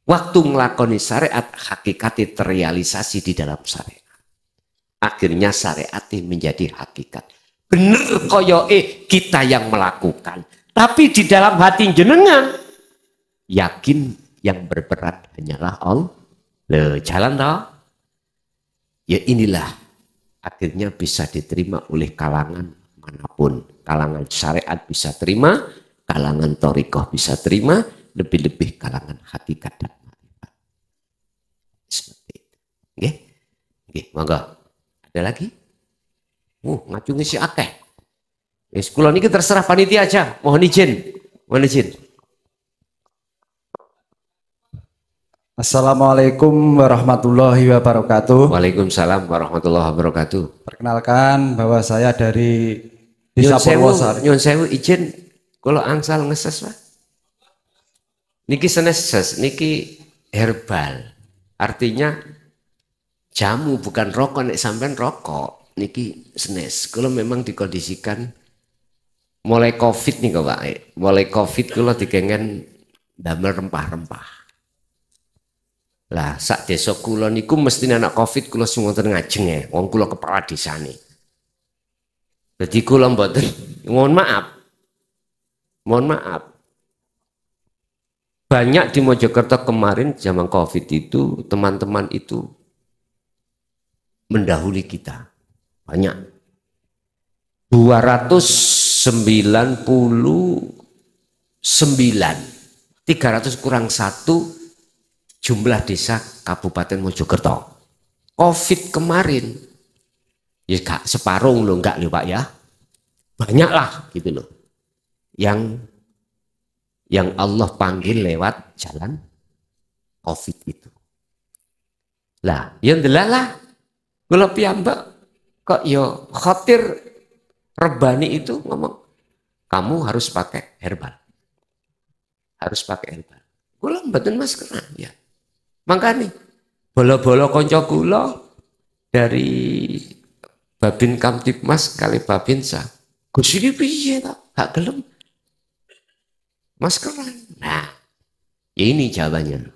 Waktu ngelakoni syariat hakikatnya terrealisasi di dalam syariat. Akhirnya syariat menjadi hakikat. Bener koyo kita yang melakukan. Tapi di dalam hati jenengan yakin yang berperan hanyalah Allah. Jalan toh. Ya inilah akhirnya bisa diterima oleh kalangan manapun. Kalangan syariat bisa terima, kalangan thariqah bisa terima, lebih-lebih kalangan hakikat dan makrifat. Seperti itu. Nggih? Nggih, monggo. Ada lagi? Ngacungi si akeh. Wis kula niki terserah panitia aja. Mohon izin. Mohon izin. Assalamualaikum warahmatullahi wabarakatuh. Waalaikumsalam warahmatullahi wabarakatuh. Perkenalkan bahwa saya dari Desa Purwosari. Nyun sewu izin kula angsal ngeses Pak. Niki senes niki herbal. Artinya jamu bukan rokok, nek sampean rokok niki senes. Kalau memang dikondisikan mulai Covid nih kok Pak. Mulai Covid kula dikengen damel rempah-rempah. Lah sak desa kula niku mesti anak Covid kula sing wonten ngajeng ya. Wong kula kepala desane. Jadi kula mboten mohon maaf. Mohon maaf. Banyak di Mojokerto kemarin zaman Covid itu teman-teman itu mendahului kita banyak 299 300 kurang 1 jumlah desa Kabupaten Mojokerto Covid kemarin ya gak separuh loh enggak loh Pak ya banyak lah gitu loh yang Allah panggil lewat jalan Covid itu lah yang delalah kalau piyambak kok yo khawatir rebani itu ngomong kamu harus pakai herbal. Harus pakai herbal. Kula mboten maskeran ya. Makanya bolo-bolo konco kula dari Babin Kamtibmas kali Babinsa. Gus iki piye ta? Gak gelem. Maskeran. Nah, ini jawabannya.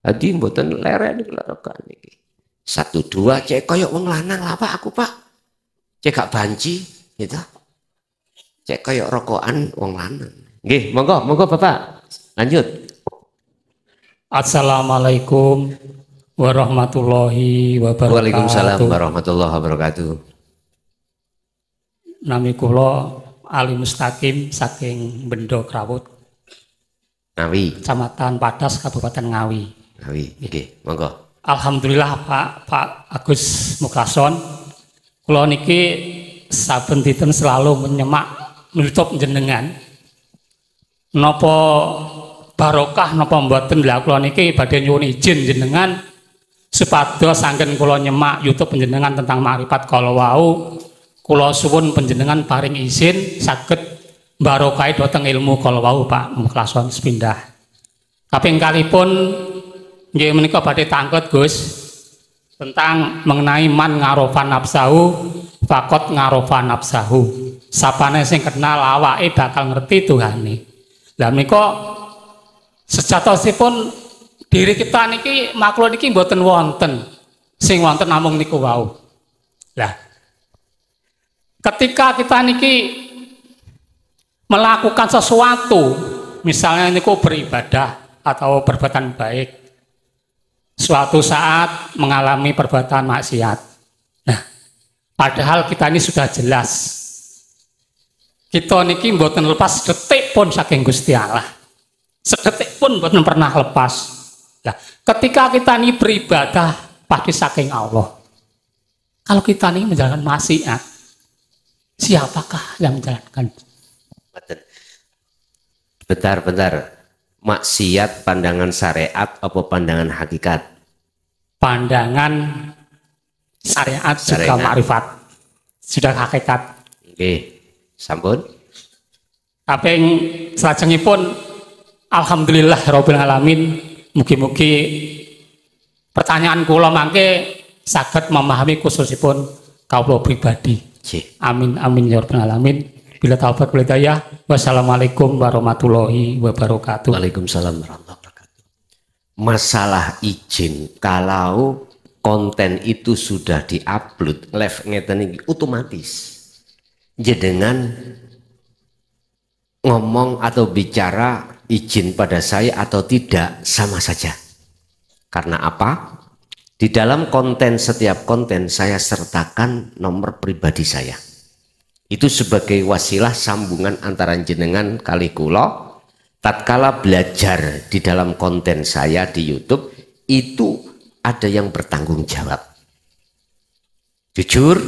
Adi mboten leren iki larokan iki. 1 2 cek koyo wong lanang lah Pak aku Pak. Cek gak banci gitu. Cek koyo rokokan wong lanang. Nggih, monggo Bapak. Lanjut. Assalamualaikum warahmatullahi wabarakatuh. Waalaikumsalam warahmatullahi wabarakatuh. Nami kula Ali Mustaqim saking Bendo Krawut. Ngawi. Kecamatan Padas, Kabupaten Ngawi. Ngawi. Nggih, monggo. Alhamdulillah Pak Agus Muklason. Kula niki saben dinten selalu menyemak nutup jenengan. Napa barokah napa mboten lha kula niki badhe nyuwun izin jenengan supados saking kula nyemak YouTube panjenengan tentang makrifat kala wau kula suwun panjenengan paring izin saged barokah dhateng ilmu kala wau Pak Muklason sepindah. Kaping kalipun nggih menika badhe tangket Gus tentang mengenai man ngarofa nafsahu fakot ngarofa nafsahu. Sapane sing kenal awake bakal ngerti Tuhane. Lah menika sejatosipun diri kita niki makhluk niki mboten wonten sing wonten namung niku wau. Lah ketika kita niki melakukan sesuatu misalnya niku beribadah atau perbuatan baik suatu saat mengalami perbuatan maksiat. Nah padahal kita ini sudah jelas kita niki mboten lepas detik pun saking Gusti Allah. Sedetik pun mboten pernah lepas. Nah, ketika kita ini beribadah pasti saking Allah. Kalau kita ini menjalankan maksiat, siapakah yang menjalankan? Bentar. Maksiat pandangan syariat apa pandangan hakikat? Pandangan syariat juga makrifat. Sudah hakikat. Oke, sampun. Kaping salajengipun alhamdulillah rabbil alamin mugi-mugi pertanyaan kula mangke saged memahami khususipun kawula pribadi. Amin amin ya rabbal alamin. Bila taubat wal hidayah. Wassalamualaikum warahmatullahi wabarakatuh. Waalaikumsalam warahmatullahi wabarakatuh. Masalah izin kalau konten itu sudah diupload live ngeten iki otomatis jenengan ngomong atau bicara izin pada saya atau tidak sama saja. Karena apa? Di dalam konten setiap konten saya sertakan nomor pribadi saya. Itu sebagai wasilah sambungan antara jenengan kali kula. Tatkala belajar di dalam konten saya di YouTube itu ada yang bertanggung jawab. Jujur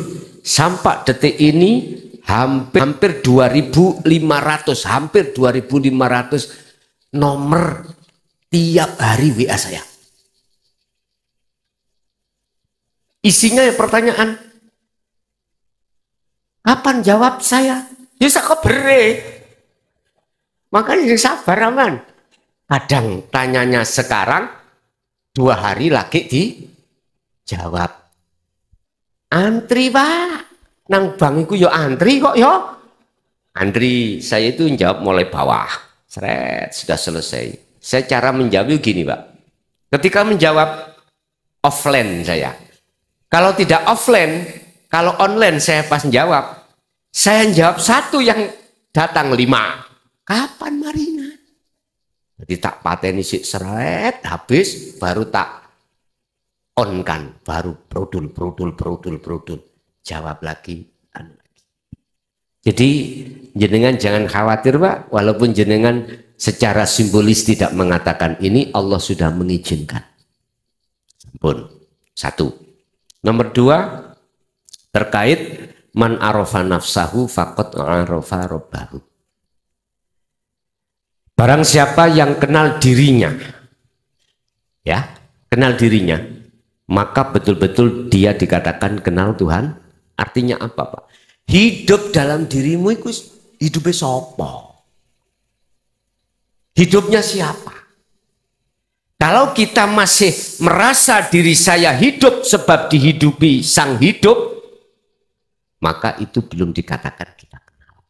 sampai detik ini hampir 2.500 nomor tiap hari WA saya. Isinya ya pertanyaan, kapan jawab saya? Ya sak bere. Makanya sabar aman. Kadang tanyanya sekarang 2 hari lagi dijawab. Antri Pak. Nang bank iku yo antri kok yo. Antri saya itu menjawab mulai bawah. Seret, sudah selesai. Saya cara menjawab gini Pak. Ketika menjawab offline saya. Kalau tidak offline, kalau online saya pas menjawab. Saya jawab 1 yang datang 5. Kapan Marina? Jadi tak pateni sik seret habis baru tak on kan, baru brodul. Jawab lagi. Jadi jenengan jangan khawatir Pak, walaupun jenengan secara simbolis tidak mengatakan ini, Allah sudah mengizinkan. Pun 1. Nomor 2 terkait man arafa nafsahu faqad arafa rabbahu. Barang siapa yang kenal dirinya, ya, kenal dirinya, maka betul-betul dia dikatakan kenal Tuhan. Artinya apa Pak? Hidup dalam dirimu itu hidupnya siapa? Hidupnya siapa? Kalau kita masih merasa diri saya hidup sebab dihidupi sang hidup, maka itu belum dikatakan kita kenal.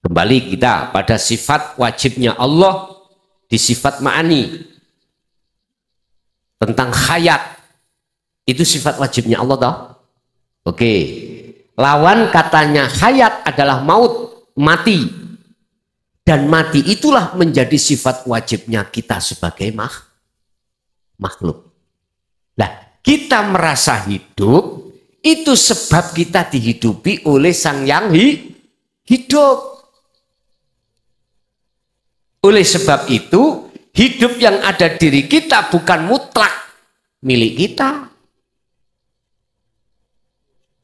Kembali kita pada sifat wajibnya Allah di sifat ma'ani tentang hayat, itu sifat wajibnya Allah toh. Oke, lawan katanya hayat adalah maut, mati, dan mati itulah menjadi sifat wajibnya kita sebagai makhluk. Nah, kita merasa hidup itu sebab kita dihidupi oleh Sang Yang hidup. Oleh sebab itu, hidup yang ada diri kita bukan mutlak milik kita.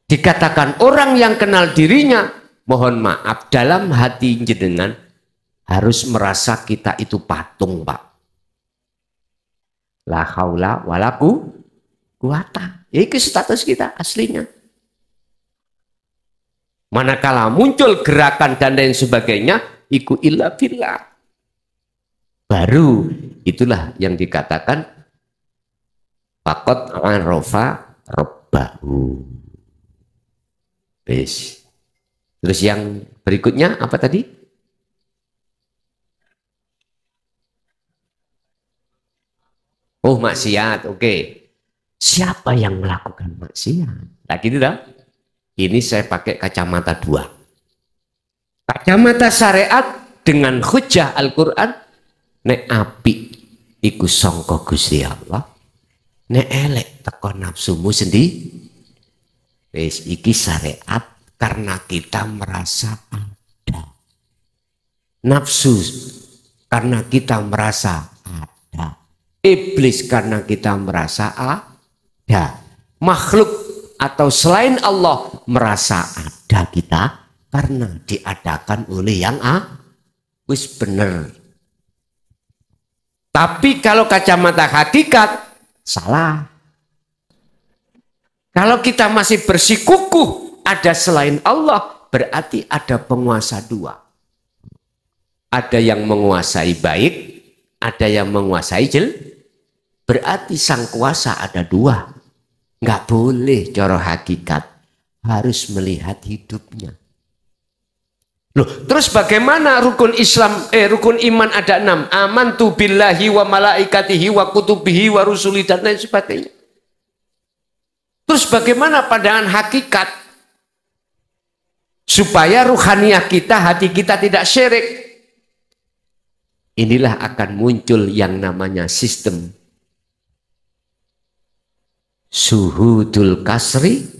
Dikatakan orang yang kenal dirinya, mohon maaf, dalam hati jenengan harus merasa kita itu patung, Pak. La haula wala quwata. Itu status kita aslinya. Manakala muncul gerakan dan lain sebagainya, iku illa billah. Baru itulah yang dikatakan faqad arafa rabbahu. Terus yang berikutnya apa tadi? Oh, maksiat. Oke. Siapa yang melakukan maksiat? Nah gitu dah. Ini saya pakai kacamata dua. Kacamata syariat dengan hujjah Al-Quran. Nek api iku sangka Gusti Allah, nek elek teko nafsumu sendiri. Wis iki syariat karena kita merasa ada. Nafsu karena kita merasa ada. Iblis karena kita merasa ada. Makhluk atau selain Allah merasa ada kita karena diadakan oleh yang wis bener. Tapi kalau kacamata hakikat, salah. Kalau kita masih bersikukuh ada selain Allah, berarti ada penguasa dua. Ada yang menguasai baik, ada yang menguasai berarti sang kuasa ada dua. Nggak boleh cara hakikat, harus melihat hidupnya. Loh, terus bagaimana rukun iman ada 6? Amantu billahi wa malaikatihi wa kutubihi wa rusuli dan lain sebagainya. Terus bagaimana pandangan hakikat? Supaya ruhaniah kita, hati kita tidak syirik. Inilah akan muncul yang namanya sistem suhudul kasri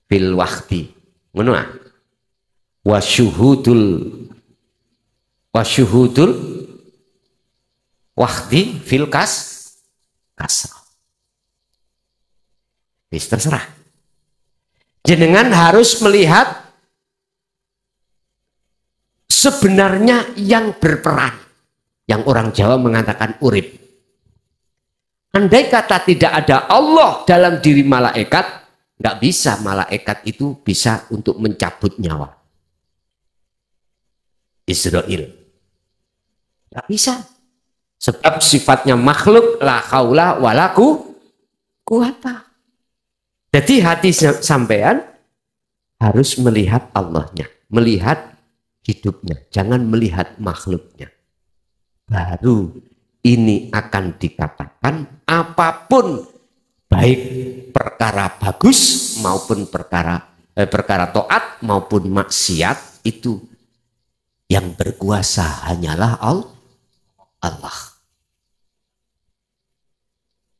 fil waqti. Ngono wasyuhudul waqti fil kasrah. Terserah. Jenengan harus melihat sebenarnya yang berperan. Yang orang Jawa mengatakan urip. Andai kata tidak ada Allah dalam diri malaikat, nggak bisa malaikat itu bisa untuk mencabut nyawa. Israel. Nggak bisa. Sebab sifatnya makhluk, la haula wala quwata. Jadi hati sampean harus melihat Allahnya, melihat hidupnya, jangan melihat makhluknya. Baru ini akan dikatakan apapun, baik perkara bagus maupun perkara taat maupun maksiat, itu yang berkuasa hanyalah Allah.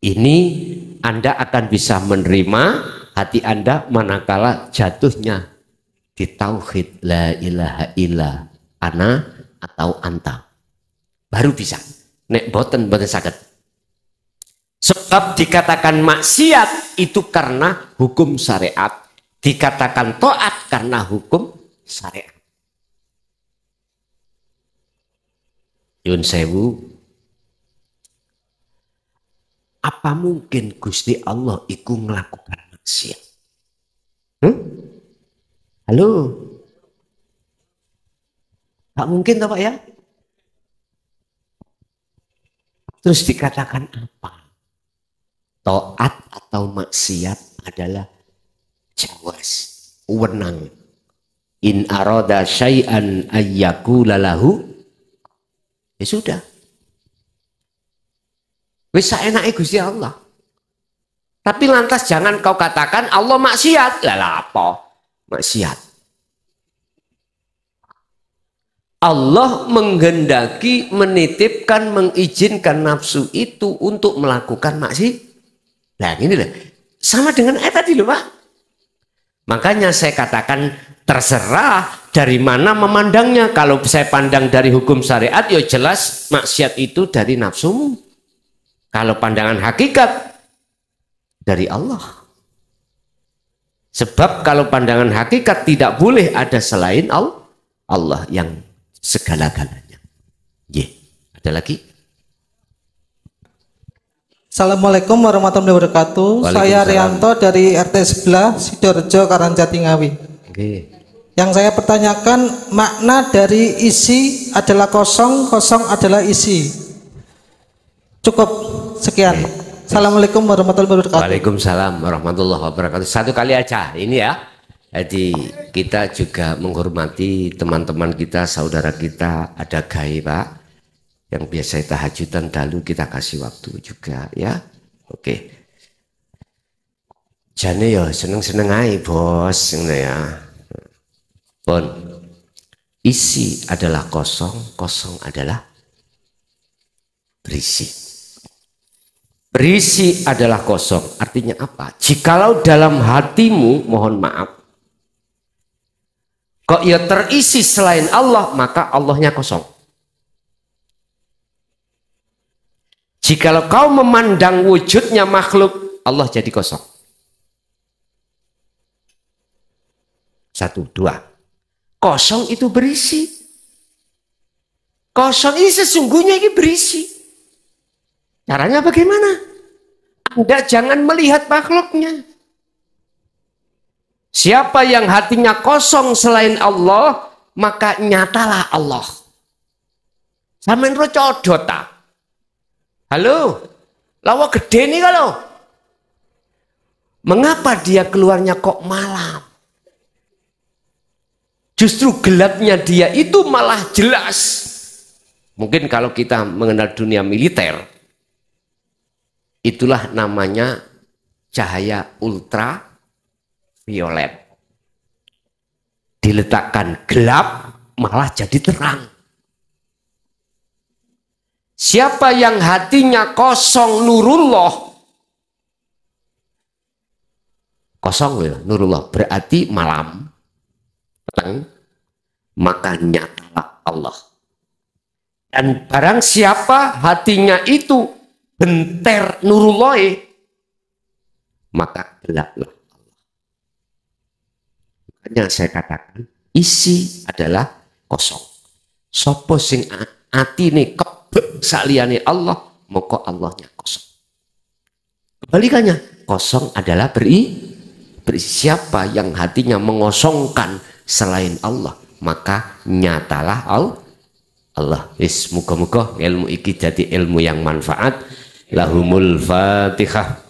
Ini Anda akan bisa menerima hati Anda manakala jatuhnya di tauhid la ilaha illa ana atau anta. Baru bisa. Nek boten saged. Sebab dikatakan maksiat itu karena hukum syariat, dikatakan taat karena hukum syariat. Yun sewu, apa mungkin Gusti Allah iku melakukan maksiat? Halo? Tak mungkin toh Pak ya? Terus dikatakan apa? Taat atau maksiat adalah jawas, wewenang. In arada syai'an ayyakula lahu. Ya sudah. Wis saenake Gusti Allah. Tapi lantas jangan kau katakan Allah maksiat. Lah apa? Maksiat. Allah menghendaki, menitipkan, mengizinkan nafsu itu untuk melakukan maksiat. Nah ini lah. Sama dengan ayat tadi loh Pak. Makanya saya katakan terserah dari mana memandangnya. Kalau saya pandang dari hukum syariat, ya jelas maksiat itu dari nafsumu. Kalau pandangan hakikat, dari Allah. Sebab kalau pandangan hakikat tidak boleh ada selain Allah yang segala-galanya. Ada lagi? Assalamualaikum warahmatullahi wabarakatuh. Saya Rianto dari RT sebelah Sidoarjo Karangjati Ngawi. Yang saya pertanyakan, makna dari isi adalah kosong, kosong adalah isi. Cukup sekian. Assalamualaikum warahmatullahi wabarakatuh. Waalaikumsalam warahmatullahi wabarakatuh. Satu kali aja ini ya. Jadi kita juga menghormati teman-teman kita, saudara kita, ada gai Pak yang biasa tahajudan dahulu, kita kasih waktu juga ya. Oke. Jane ya seneng-seneng aja bos ya. Pun isi adalah kosong, kosong adalah berisi. Berisi adalah kosong. Artinya apa? Jikalau dalam hatimu, mohon maaf, kok ya terisi selain Allah, maka Allahnya kosong. Jikalau kau memandang wujudnya makhluk, Allah jadi kosong. Satu, dua. Kosong itu berisi. Kosong ini sesungguhnya ini berisi. Caranya bagaimana? Anda jangan melihat makhluknya. Siapa yang hatinya kosong selain Allah, maka nyatalah Allah. Sampeyan ro codot ta? Halo, lawa gede nih kalau. Mengapa dia keluarnya kok malam? Justru gelapnya dia itu malah jelas. Mungkin kalau kita mengenal dunia militer, itulah namanya cahaya ultraviolet. Diletakkan gelap malah jadi terang. Siapa yang hatinya kosong nurullah, kosong ya nurullah berarti malam, petang, maka nyatalah Allah. Dan barang siapa hatinya itu benter nurullah, maka gelaplah Allah. Makanya saya katakan isi adalah kosong. Sopo sing atine kebek saliyane Allah, moko Allahnya kosong. Kebalikannya, kosong adalah berisi. Siapa yang hatinya mengosongkan selain Allah, maka nyatalah Allah. Muga-muga ilmu iki jadi ilmu yang manfaat. Lahumul Fatihah.